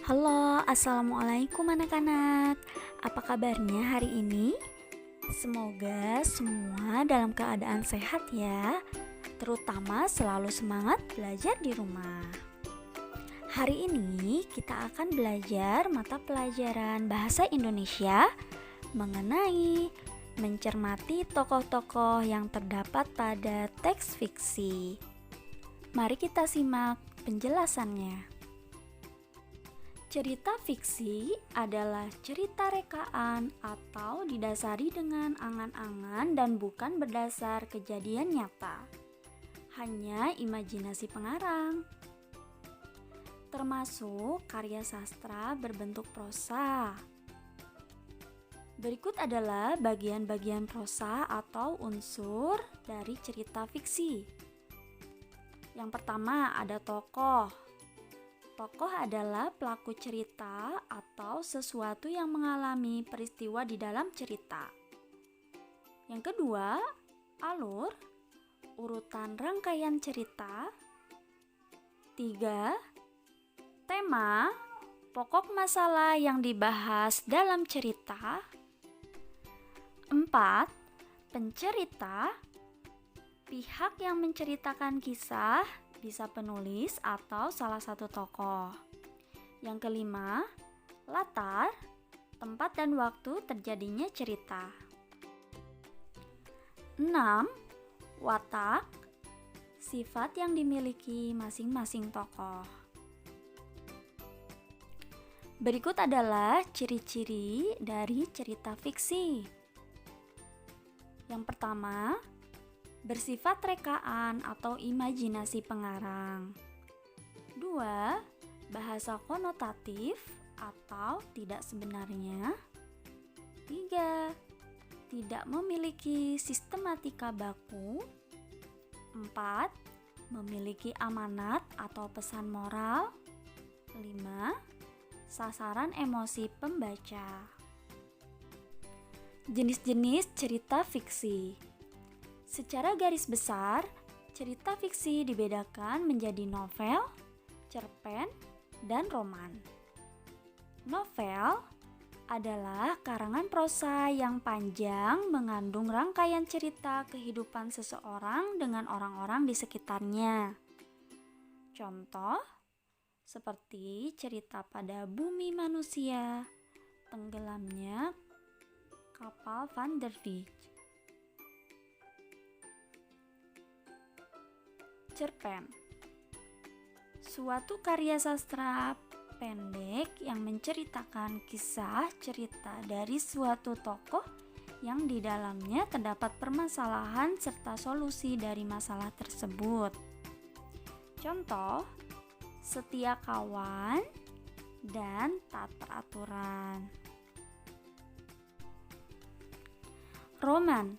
Halo, assalamualaikum anak-anak. Apa kabarnya hari ini? Semoga semua dalam keadaan sehat ya, terutama selalu semangat belajar di rumah. Hari ini kita akan belajar mata pelajaran Bahasa Indonesia mengenai mencermati tokoh-tokoh yang terdapat pada teks fiksi. Mari kita simak penjelasannya. Cerita fiksi adalah cerita rekaan atau didasari dengan angan-angan dan bukan berdasar kejadian nyata. Hanya imajinasi pengarang. Termasuk karya sastra berbentuk prosa. Berikut adalah bagian-bagian prosa atau unsur dari cerita fiksi. Yang pertama ada tokoh. Tokoh adalah pelaku cerita atau sesuatu yang mengalami peristiwa di dalam cerita. Yang kedua, alur, urutan rangkaian cerita. 3. Tema, pokok masalah yang dibahas dalam cerita. 4. Pencerita, pihak yang menceritakan kisah, bisa penulis atau salah satu tokoh. Yang kelima, latar, tempat dan waktu terjadinya cerita. 6. Watak, sifat yang dimiliki masing-masing tokoh. Berikut adalah ciri-ciri dari cerita fiksi. Yang pertama, bersifat rekaan atau imajinasi pengarang. 2. Bahasa konotatif atau tidak sebenarnya. 3. Tidak memiliki sistematika baku. 4. Memiliki amanat atau pesan moral. 5. Sasaran emosi pembaca. Jenis-jenis cerita fiksi. Secara garis besar, cerita fiksi dibedakan menjadi novel, cerpen, dan roman. Novel adalah karangan prosa yang panjang mengandung rangkaian cerita kehidupan seseorang dengan orang-orang di sekitarnya. Contoh, seperti cerita pada bumi manusia, tenggelamnya kapal Van der Wijk. Cerpen, suatu karya sastra pendek yang menceritakan kisah cerita dari suatu tokoh yang di dalamnya terdapat permasalahan serta solusi dari masalah tersebut. Contoh, Setia Kawan dan Taat Peraturan. Roman,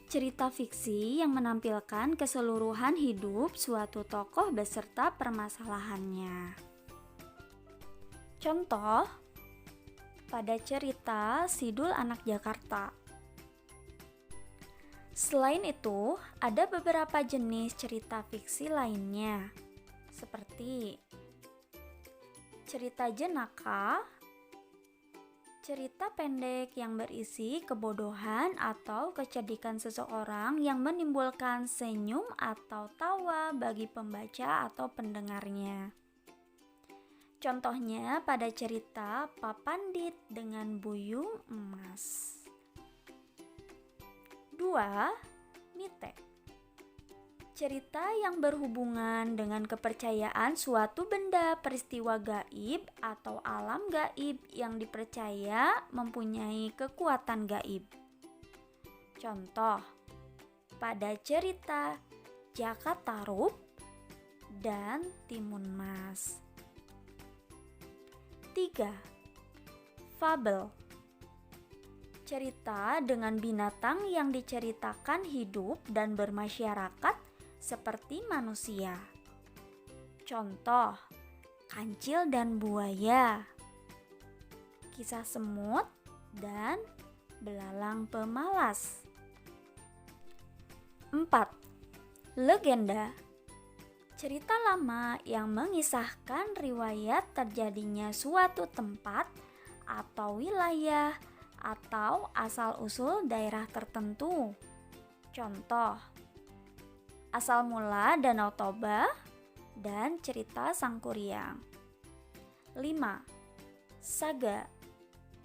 cerita fiksi yang menampilkan keseluruhan hidup suatu tokoh beserta permasalahannya. Contoh, pada cerita Sidul Anak Jakarta. Selain itu, ada beberapa jenis cerita fiksi lainnya, seperti cerita jenaka, cerita pendek yang berisi kebodohan atau kecerdikan seseorang yang menimbulkan senyum atau tawa bagi pembaca atau pendengarnya. Contohnya pada cerita Papandit dengan Buyung Emas. 2. Mite, cerita yang berhubungan dengan kepercayaan suatu benda peristiwa gaib atau alam gaib yang dipercaya mempunyai kekuatan gaib. Contoh, pada cerita Jaka Tarub dan Timun Mas. 3. Fabel, cerita dengan binatang yang diceritakan hidup dan bermasyarakat seperti manusia. Contoh, Kancil dan Buaya, Kisah Semut, dan Belalang Pemalas. 4. Legenda, Cerita lama yang mengisahkan riwayat terjadinya suatu tempat atau wilayah atau asal-usul daerah tertentu. Contoh, asal mula Danau Toba dan cerita Sang Kuryang. 5. Saga,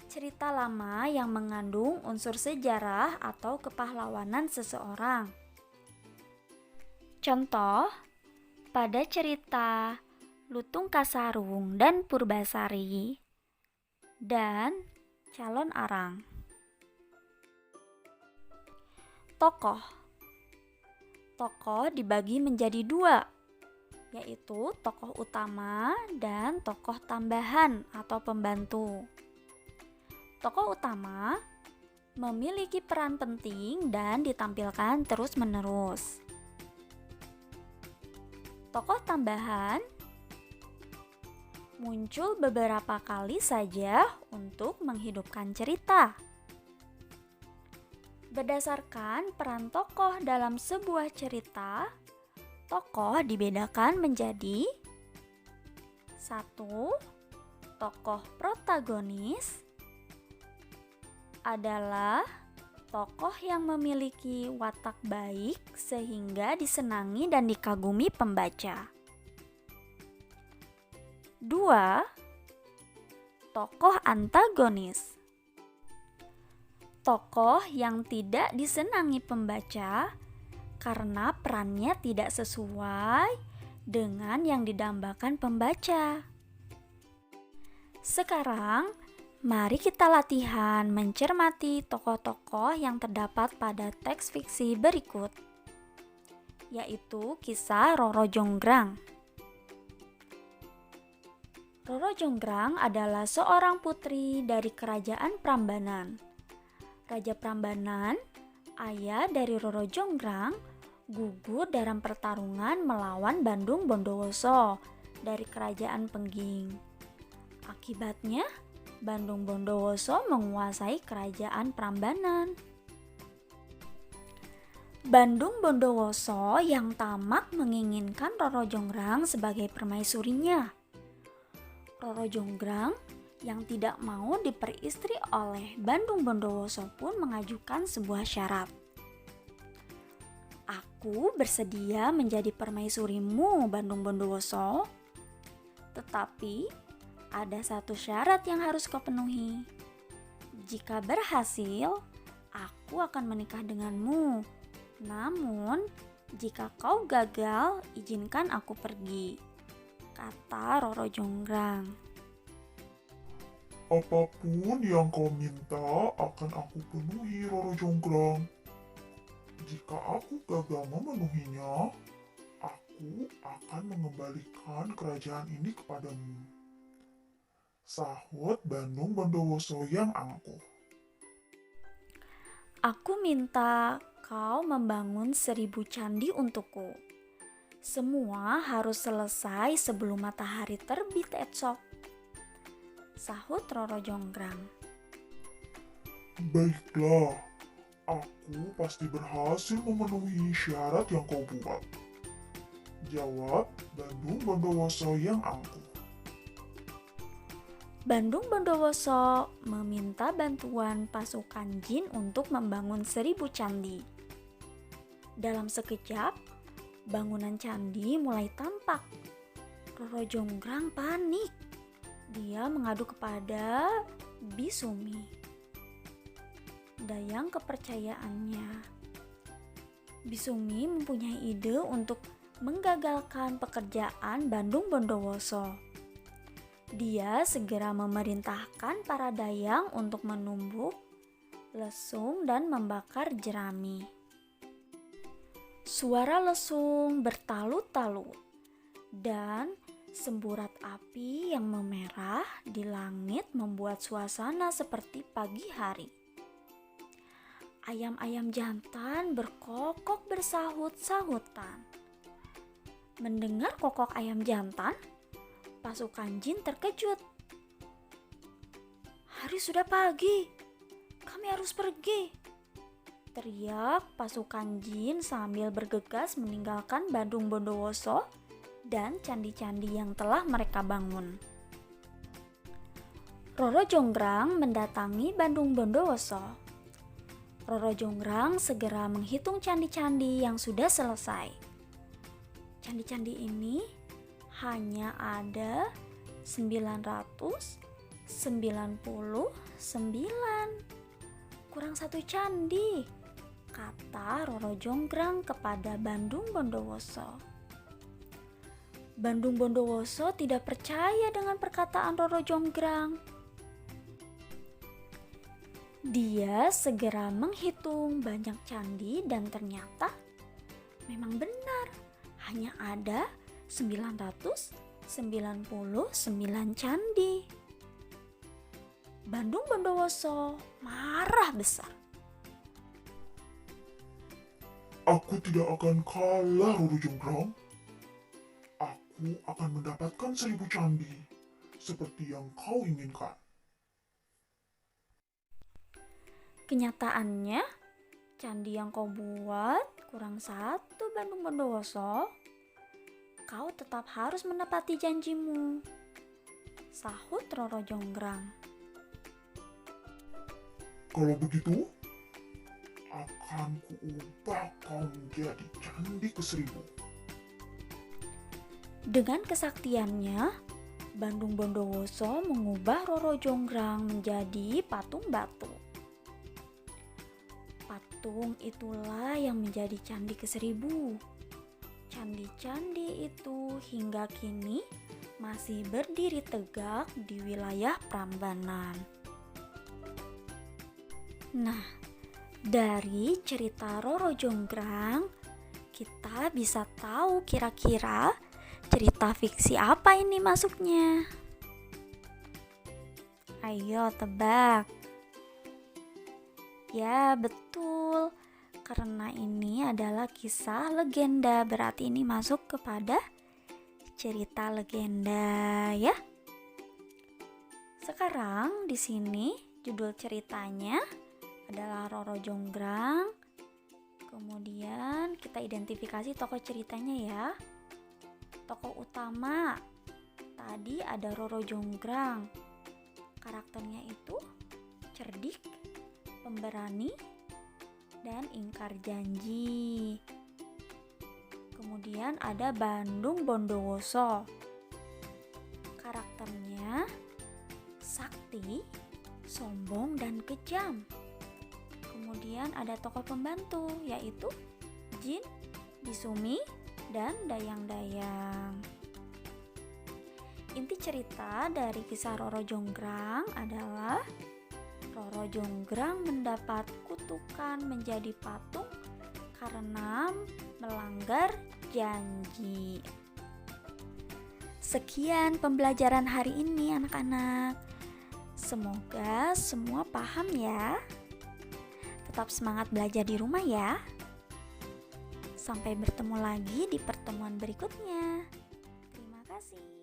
cerita lama yang mengandung unsur sejarah atau kepahlawanan seseorang. Contoh, pada cerita Lutung Kasarung dan Purbasari dan Calon Arang. Tokoh dibagi menjadi dua, yaitu tokoh utama dan tokoh tambahan atau pembantu. Tokoh utama memiliki peran penting dan ditampilkan terus-menerus. Tokoh tambahan muncul beberapa kali saja untuk menghidupkan cerita. Berdasarkan peran tokoh dalam sebuah cerita, tokoh dibedakan menjadi 1. Tokoh protagonis adalah tokoh yang memiliki watak baik sehingga disenangi dan dikagumi pembaca. 2. Tokoh antagonis, tokoh yang tidak disenangi pembaca karena perannya tidak sesuai dengan yang didambakan pembaca. Sekarang, mari kita latihan mencermati tokoh-tokoh yang terdapat pada teks fiksi berikut, yaitu kisah Roro Jonggrang. Roro Jonggrang adalah seorang putri dari kerajaan Prambanan. Raja Prambanan, ayah dari Roro Jonggrang, gugur dalam pertarungan melawan Bandung Bondowoso dari kerajaan Pengging. Akibatnya, Bandung Bondowoso menguasai kerajaan Prambanan. Bandung Bondowoso yang tamak menginginkan Roro Jonggrang sebagai permaisurinya. Roro Jonggrang yang tidak mau diperistri oleh Bandung Bondowoso pun mengajukan sebuah syarat. Aku bersedia menjadi permaisurimu, Bandung Bondowoso. Tetapi ada satu syarat yang harus kau penuhi. Jika berhasil, aku akan menikah denganmu. Namun, jika kau gagal, izinkan aku pergi, kata Roro Jonggrang. Apapun yang kau minta akan aku penuhi, Roro Jonggrang. Jika aku gagal memenuhinya, aku akan mengembalikan kerajaan ini kepadamu, sahut Bandung Bondowoso yang angkuh. Aku minta kau membangun 1000 candi untukku. Semua harus selesai sebelum matahari terbit esok, sahut Roro Jonggrang. Baiklah, aku pasti berhasil memenuhi syarat yang kau buat, jawab Bandung Bondowoso yang angkuh. Bandung Bondowoso meminta bantuan pasukan jin untuk membangun 1000 candi. Dalam sekejap, bangunan candi mulai tampak. Roro Jonggrang panik. Dia mengadu kepada Bisumi, dayang kepercayaannya. Bisumi mempunyai ide untuk menggagalkan pekerjaan Bandung Bondowoso. Dia segera memerintahkan para dayang untuk menumbuk, lesung, dan membakar jerami. Suara lesung bertalut-talut dan semburat api yang memerah di langit membuat suasana seperti pagi hari. Ayam-ayam jantan berkokok bersahut-sahutan. Mendengar kokok ayam jantan, pasukan jin terkejut. Hari sudah pagi, kami harus pergi, teriak pasukan jin sambil bergegas meninggalkan Bandung Bondowoso dan candi-candi yang telah mereka bangun. Roro Jonggrang mendatangi Bandung Bondowoso. Roro Jonggrang segera menghitung candi-candi yang sudah selesai. Candi-candi ini hanya ada 999. Kurang satu candi, kata Roro Jonggrang kepada Bandung Bondowoso. Bandung Bondowoso tidak percaya dengan perkataan Roro Jonggrang. Dia segera menghitung banyak candi dan ternyata memang benar, hanya ada 999 candi. Bandung Bondowoso marah besar. Aku tidak akan kalah, Roro Jonggrang. Aku akan mendapatkan 1000 candi, seperti yang kau inginkan. Kenyataannya, candi yang kau buat kurang satu, Bandung Bondowoso. Kau tetap harus menepati janjimu, sahut Roro Jonggrang. Kalau begitu, akan kuubah kau menjadi candi ke-1000. Dengan kesaktiannya, Bandung Bondowoso mengubah Roro Jonggrang menjadi patung batu. Patung itulah yang menjadi candi ke-1000. Candi-candi itu hingga kini masih berdiri tegak di wilayah Prambanan. Nah, dari cerita Roro Jonggrang, kita bisa tahu kira-kira cerita fiksi apa ini masuknya. Ayo tebak. Ya, betul. Karena ini adalah kisah legenda, berarti ini masuk kepada cerita legenda ya. Sekarang di sini judul ceritanya adalah Roro Jonggrang. Kemudian kita identifikasi tokoh ceritanya ya. Tokoh utama tadi ada Roro Jonggrang. Karakternya itu cerdik, pemberani, dan ingkar janji. Kemudian ada Bandung Bondowoso. Karakternya sakti, sombong, dan kejam. Kemudian ada tokoh pembantu yaitu Jin, Bisumi, dan Dayang-Dayang. Inti cerita dari kisah Roro Jonggrang adalah Roro Jonggrang mendapat kutukan menjadi patung karena melanggar janji. Sekian pembelajaran hari ini anak-anak. Semoga semua paham ya. Tetap semangat belajar di rumah ya. Sampai bertemu lagi di pertemuan berikutnya. Terima kasih.